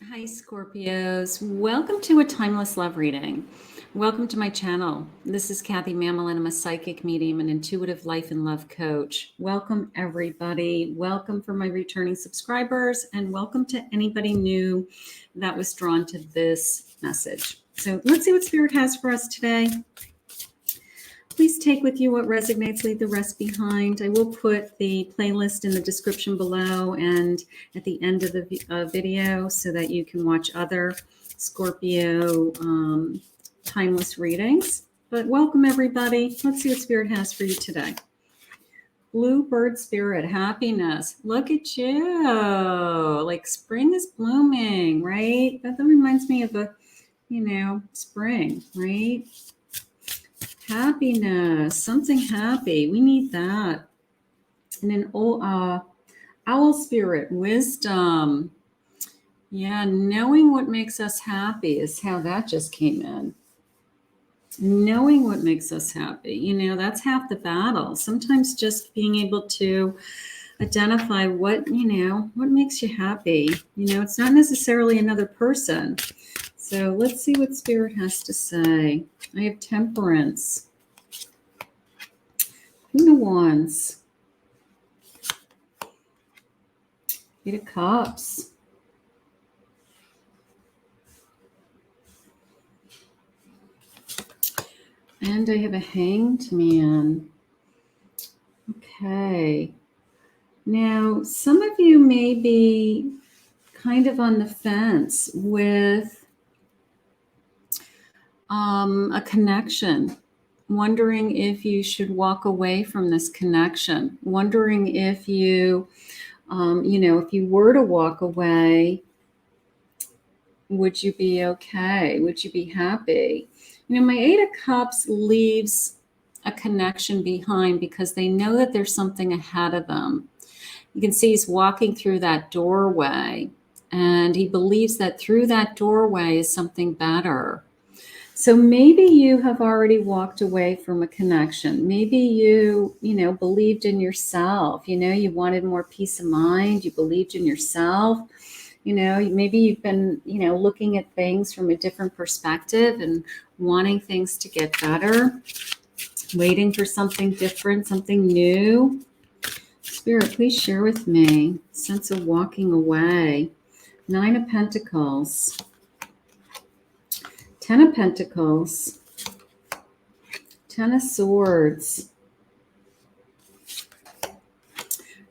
Hi, Scorpios. Welcome to a timeless love reading. Welcome to my channel. This is Kathy Mamolen. I'm a psychic medium and intuitive life and love coach. Welcome, everybody. Welcome for my returning subscribers, and welcome to anybody new that was drawn to this message. So let's see what Spirit has for us today. Please take with you what resonates, leave the rest behind. I will put the playlist in the description below and at the end of the video so that you can watch other Scorpio timeless readings. But welcome, everybody. Let's see what Spirit has for you today. Bluebird Spirit, happiness. Look at you. Like spring is blooming, right? That reminds me of spring, right? Happiness, something happy. We need that. And an owl spirit, wisdom. Yeah, knowing what makes us happy is how that just came in. Knowing what makes us happy, that's half the battle. Sometimes just being able to identify what makes you happy. It's not necessarily another person. So let's see what Spirit has to say. I have Temperance. Queen of Wands. Eight of Cups. And I have a Hanged Man. Okay. Now, some of you may be kind of on the fence with a connection, wondering if you should walk away from this connection, wondering if you, if you were to walk away, would you be okay? Would you be happy? My Eight of Cups leaves a connection behind because they know that there's something ahead of them. You can see he's walking through that doorway, and he believes that through that doorway is something better. So maybe you have already walked away from a connection. Maybe you believed in yourself. You wanted more peace of mind. You believed in yourself. Maybe you've been, looking at things from a different perspective and wanting things to get better, waiting for something different, something new. Spirit, please share with me sense of walking away. Nine of Pentacles. 10 of Pentacles, 10 of Swords,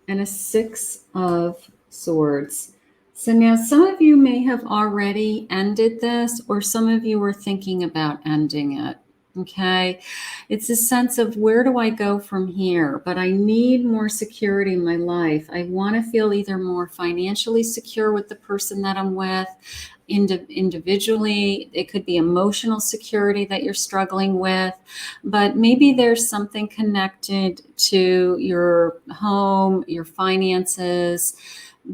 and a 6 of Swords. So now some of you may have already ended this, or some of you are thinking about ending it. Okay, it's a sense of where do I go from here? But I need more security in my life. I want to feel either more financially secure with the person that I'm with, individually. It could be emotional security that you're struggling with, but maybe there's something connected to your home, your finances,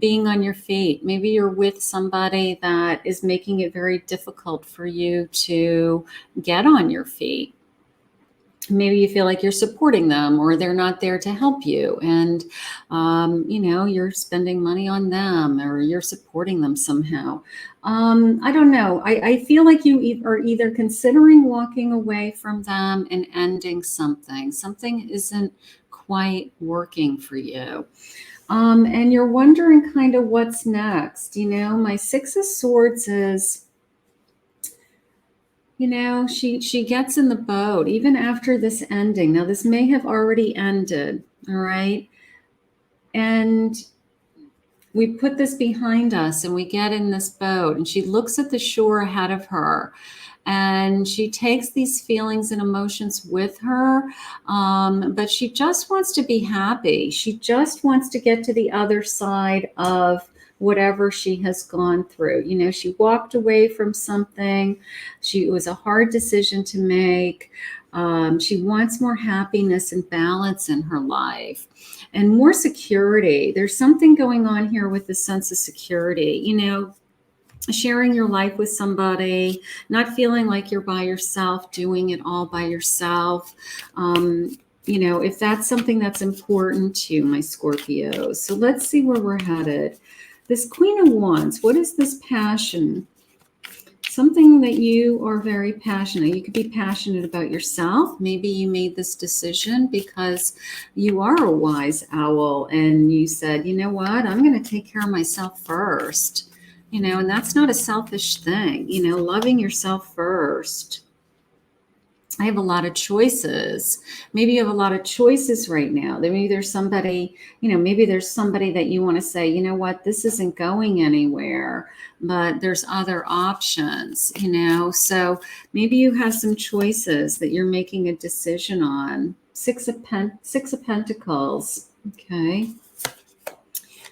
being on your feet. Maybe you're with somebody that is making it very difficult for you to get on your feet. Maybe you feel like you're supporting them or they're not there to help you. And, you're spending money on them or you're supporting them somehow. I don't know. I feel like you are either considering walking away from them and ending something. Something isn't quite working for you. And you're wondering kind of what's next. My 6 of Swords is, she gets in the boat even after this ending. Now, this may have already ended, all right? And we put this behind us and we get in this boat and she looks at the shore ahead of her and she takes these feelings and emotions with her, but she just wants to be happy. She just wants to get to the other side of whatever she has gone through. She walked away from something. It was a hard decision to make. She wants more happiness and balance in her life and more security. There's something going on here with the sense of security, sharing your life with somebody, not feeling like you're by yourself, doing it all by yourself. If that's something that's important to you, my Scorpios. So let's see where we're headed. This Queen of Wands, what is this passion? Something that you are very passionate. You could be passionate about yourself. Maybe you made this decision because you are a wise owl and you said, you know what, I'm going to take care of myself first. You know, and that's not a selfish thing, you know, loving yourself first. I have a lot of choices. Maybe you have a lot of choices right now. Maybe there's somebody, you know, maybe there's somebody that you want to say, you know what, this isn't going anywhere, but there's other options, you know. So maybe you have some choices that you're making a decision on. Six of Pentacles. Okay.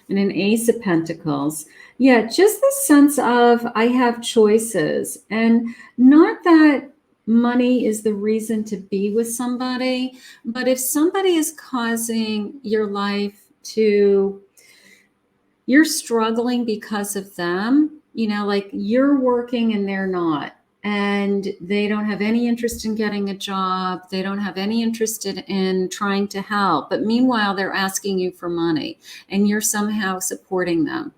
And an Ace of Pentacles. Yeah, just the sense of I have choices, and not that money is the reason to be with somebody, but if somebody is causing your life to, you're struggling because of them, you know, like you're working and they're not, and they don't have any interest in getting a job. They don't have any interest in trying to help. But meanwhile, they're asking you for money and you're somehow supporting them.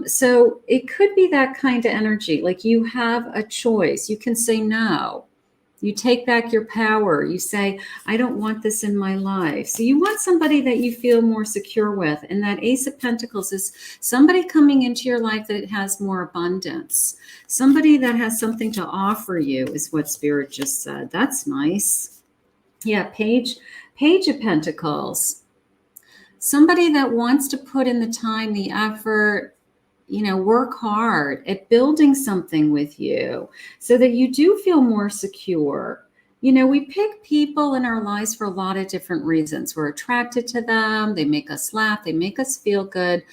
So it could be that kind of energy. Like you have a choice. You can say no. You take back your power. You say, I don't want this in my life. So you want somebody that you feel more secure with. And that Ace of Pentacles is somebody coming into your life that has more abundance. Somebody that has something to offer you is what Spirit just said. That's nice. Yeah, Page of Pentacles. Somebody that wants to put in the time, the effort, you know, work hard at building something with you so that you do feel more secure. You know, we pick people in our lives for a lot of different reasons. We're attracted to them. They make us laugh. They make us feel good.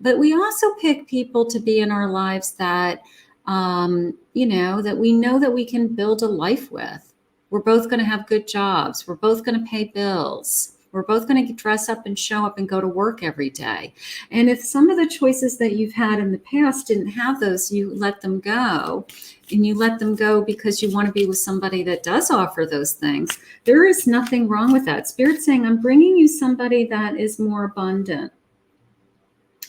But we also pick people to be in our lives that, you know that we can build a life with. We're both going to have good jobs. We're both going to pay bills. We're both going to dress up and show up and go to work every day. And if some of the choices that you've had in the past didn't have those, you let them go. And you let them go because you want to be with somebody that does offer those things. There is nothing wrong with that. Spirit's saying, I'm bringing you somebody that is more abundant,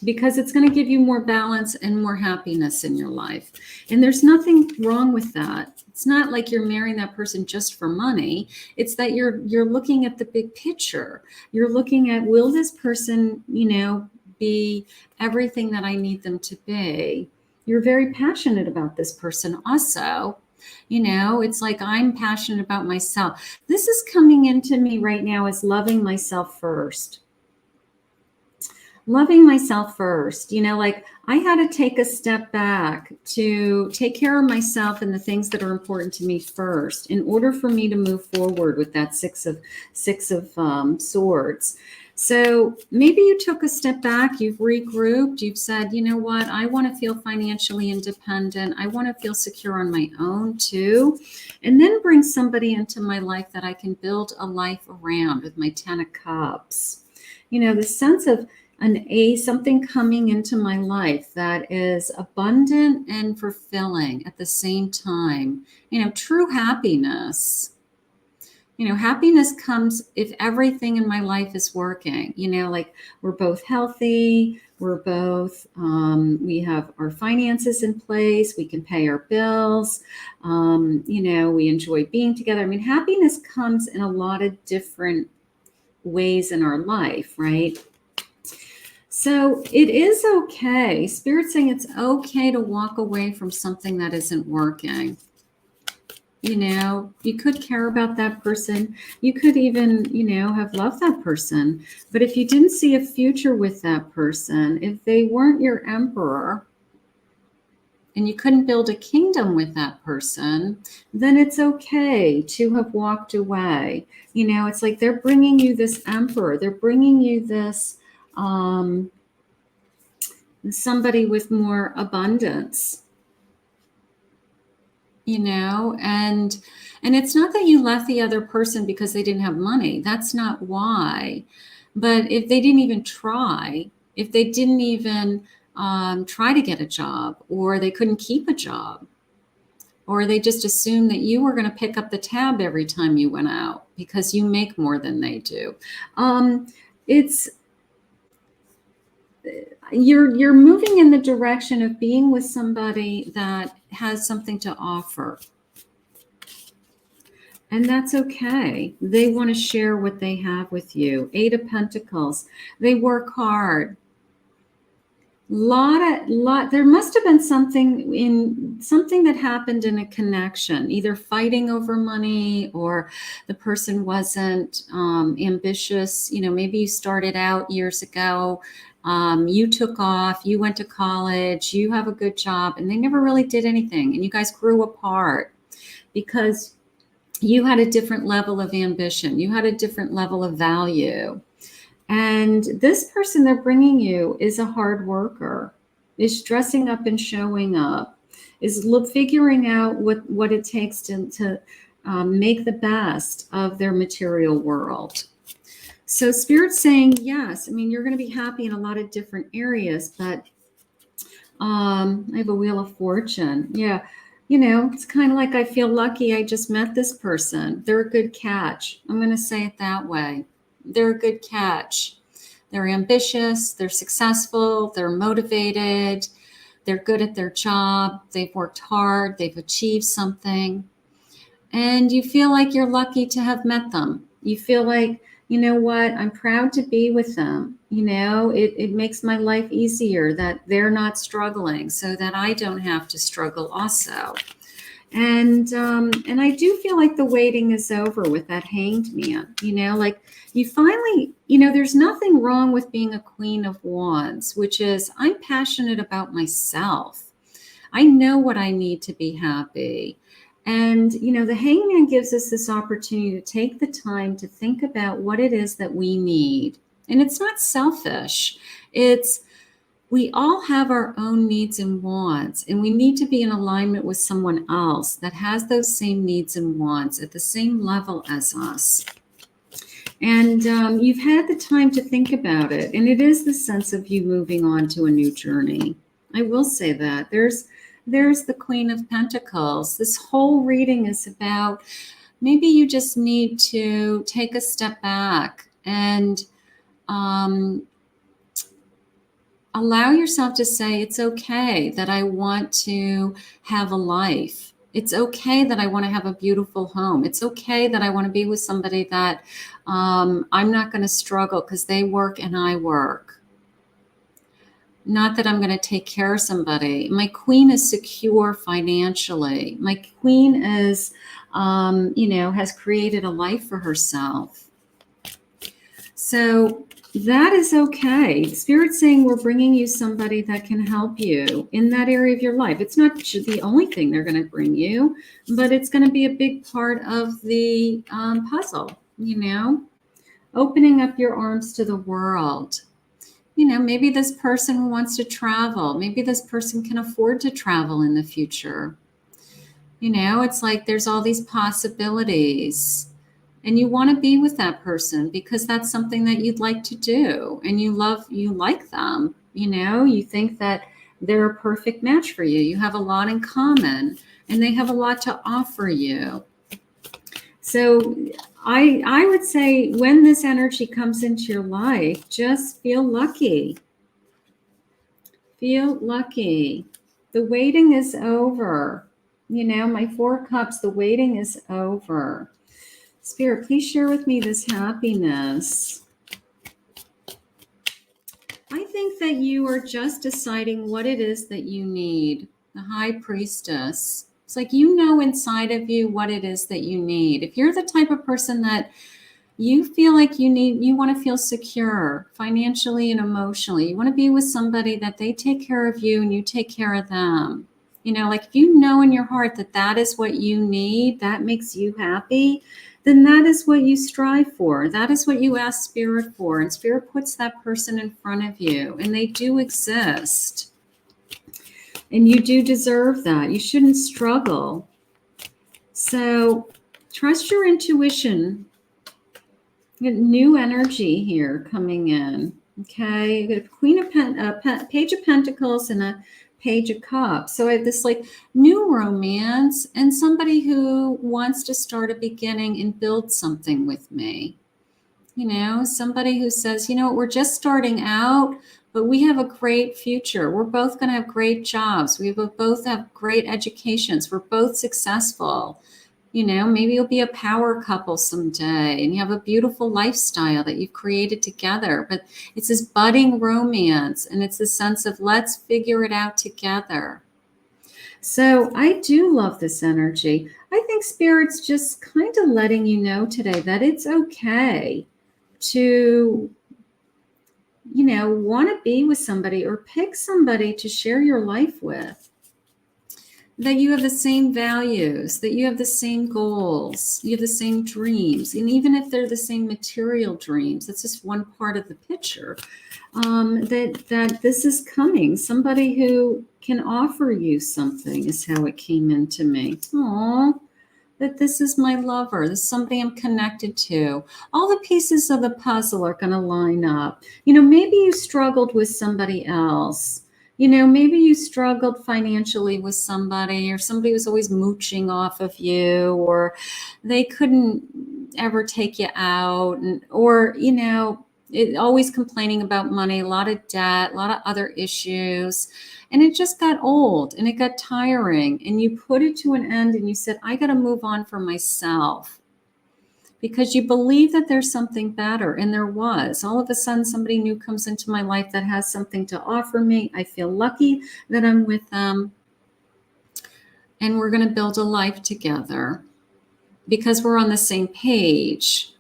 because it's going to give you more balance and more happiness in your life. And there's nothing wrong with that. It's not like you're marrying that person just for money. It's that you're looking at the big picture. You're looking at, will this person, you know, be everything that I need them to be? You're very passionate about this person also. You know, it's like I'm passionate about myself. This is coming into me right now as loving myself first. Loving myself first, you know, like I had to take a step back to take care of myself and the things that are important to me first in order for me to move forward with that six of swords. So maybe you took a step back, you've regrouped, you've said, you know what, I want to feel financially independent. I want to feel secure on my own too. And then bring somebody into my life that I can build a life around with my 10 of Cups. You know, the sense of something coming into my life that is abundant and fulfilling at the same time. You know, true happiness. You know, happiness comes if everything in my life is working. You know, like we're both healthy. We're both, we have our finances in place. We can pay our bills. You know, we enjoy being together. I mean, happiness comes in a lot of different ways in our life, right? So it is okay. Spirit's saying it's okay to walk away from something that isn't working. You know, you could care about that person. You could even, you know, have loved that person. But if you didn't see a future with that person, if they weren't your emperor, and you couldn't build a kingdom with that person, then it's okay to have walked away. You know, it's like they're bringing you this emperor. They're bringing you this somebody with more abundance, you know, and it's not that you left the other person because they didn't have money. That's not why. But if they didn't even try, if they didn't even try to get a job, or they couldn't keep a job, or they just assumed that you were going to pick up the tab every time you went out because you make more than they do. you're moving in the direction of being with somebody that has something to offer. And that's okay. They want to share what they have with you. 8 of Pentacles. They work hard. There must have been something that happened in a connection, either fighting over money or the person wasn't ambitious. You know, maybe you started out years ago, you took off, you went to college, you have a good job, and they never really did anything. And you guys grew apart because you had a different level of ambition. You had a different level of value. And this person they're bringing you is a hard worker, is dressing up and showing up, is figuring out what it takes to make the best of their material world. So Spirit's saying, yes, I mean, you're going to be happy in a lot of different areas, but I have a Wheel of Fortune. Yeah. You know, it's kind of like I feel lucky I just met this person. They're a good catch. I'm going to say it that way. They're a good catch. They're ambitious. They're successful. They're motivated. They're good at their job. They've worked hard. They've achieved something. And you feel like you're lucky to have met them. You feel like, you know what, I'm proud to be with them. You know, it makes my life easier that they're not struggling so that I don't have to struggle also. And I do feel like the waiting is over with that Hanged Man. You know, like you finally, you know, there's nothing wrong with being a Queen of Wands, which is I'm passionate about myself. I know what I need to be happy. And, you know, the Hangman gives us this opportunity to take the time to think about what it is that we need. And it's not selfish. We all have our own needs and wants, and we need to be in alignment with someone else that has those same needs and wants at the same level as us. And you've had the time to think about it. And it is the sense of you moving on to a new journey. I will say that. There's the Queen of Pentacles. This whole reading is about maybe you just need to take a step back and allow yourself to say, it's okay that I want to have a life. It's okay that I want to have a beautiful home. It's okay that I want to be with somebody that I'm not going to struggle because they work and I work. Not that I'm going to take care of somebody. My queen is secure financially. My queen is, has created a life for herself. So that is okay. Spirit's saying we're bringing you somebody that can help you in that area of your life. It's not the only thing they're going to bring you, but it's going to be a big part of the puzzle, you know, opening up your arms to the world. You know, maybe this person wants to travel. Maybe this person can afford to travel in the future. You know, it's like there's all these possibilities. And you want to be with that person because that's something that you'd like to do. And you like them. You know, you think that they're a perfect match for you. You have a lot in common and they have a lot to offer you. So I would say when this energy comes into your life, just feel lucky. Feel lucky. The waiting is over. You know, my 4 cups, the waiting is over. Spirit, please share with me this happiness. I think that you are just deciding what it is that you need. The High Priestess. It's like you know inside of you what it is that you need. If you're the type of person that you feel like you want to feel secure financially and emotionally, you want to be with somebody that they take care of you and you take care of them. You know, like if you know in your heart that that is what you need, that makes you happy, then that is what you strive for. That is what you ask Spirit for. And Spirit puts that person in front of you and they do exist. And you do deserve that. You shouldn't struggle. So trust your intuition. You get new energy here coming in. Okay, you get a Queen of Page of Pentacles and a Page of Cups. So I have this like new romance and somebody who wants to start a beginning and build something with me. You know, somebody who says, you know, we're just starting out, but we have a great future. We're both going to have great jobs. We will both have great educations. We're both successful. You know, maybe you'll be a power couple someday and you have a beautiful lifestyle that you've created together. But it's this budding romance, and it's the sense of let's figure it out together. So I do love this energy. I think Spirit's just kind of letting you know today that it's okay to, you know, want to be with somebody or pick somebody to share your life with. That you have the same values, that you have the same goals, you have the same dreams. And even if they're the same material dreams, that's just one part of the picture. That this is coming. Somebody who can offer you something is how it came into me. Aww, that this is my lover. This is somebody I'm connected to. All the pieces of the puzzle are going to line up. You know, maybe you struggled with somebody else. You know, maybe you struggled financially with somebody, or somebody was always mooching off of you, or they couldn't ever take you out, or, you know, always complaining about money, a lot of debt, a lot of other issues. And it just got old and it got tiring, and you put it to an end and you said, I got to move on for myself. Because you believe that there's something better, and there was. All of a sudden, somebody new comes into my life that has something to offer me. I feel lucky that I'm with them, and we're going to build a life together because we're on the same page.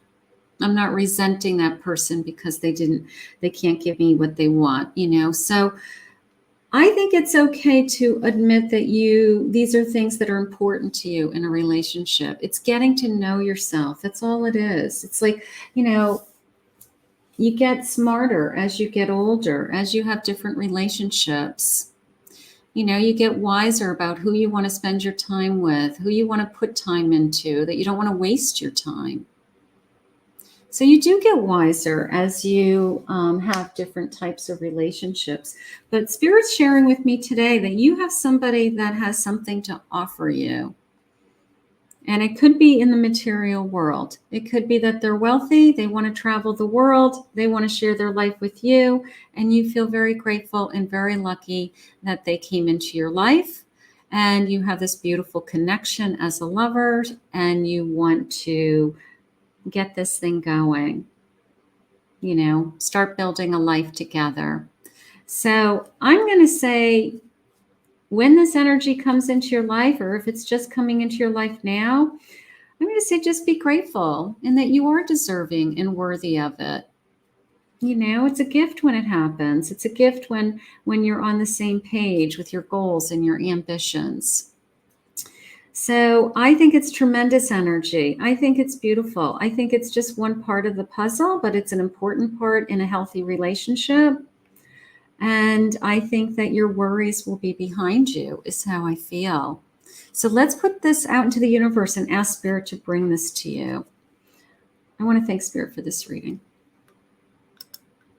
I'm not resenting that person because they can't give me what they want, you know. So I think it's okay to admit that these are things that are important to you in a relationship. It's getting to know yourself. That's all it is. It's like, you know, you get smarter as you get older, as you have different relationships. You know, you get wiser about who you want to spend your time with, who you want to put time into, that you don't want to waste your time. So you do get wiser as you have different types of relationships. But Spirit's sharing with me today that you have somebody that has something to offer you. And it could be in the material world. It could be that they're wealthy, they want to travel the world, they want to share their life with you, and you feel very grateful and very lucky that they came into your life. And you have this beautiful connection as a lover, and you want to get this thing going, you know, start building a life together. So I'm going to say, when this energy comes into your life, or if it's just coming into your life now, I'm going to say just be grateful and that you are deserving and worthy of it. You know, it's a gift when it happens. It's a gift when you're on the same page with your goals and your ambitions. So I think it's tremendous energy. I think it's beautiful. I think it's just one part of the puzzle, but it's an important part in a healthy relationship. And I think that your worries will be behind you, is how I feel. So let's put this out into the universe and ask Spirit to bring this to you. I want to thank Spirit for this reading.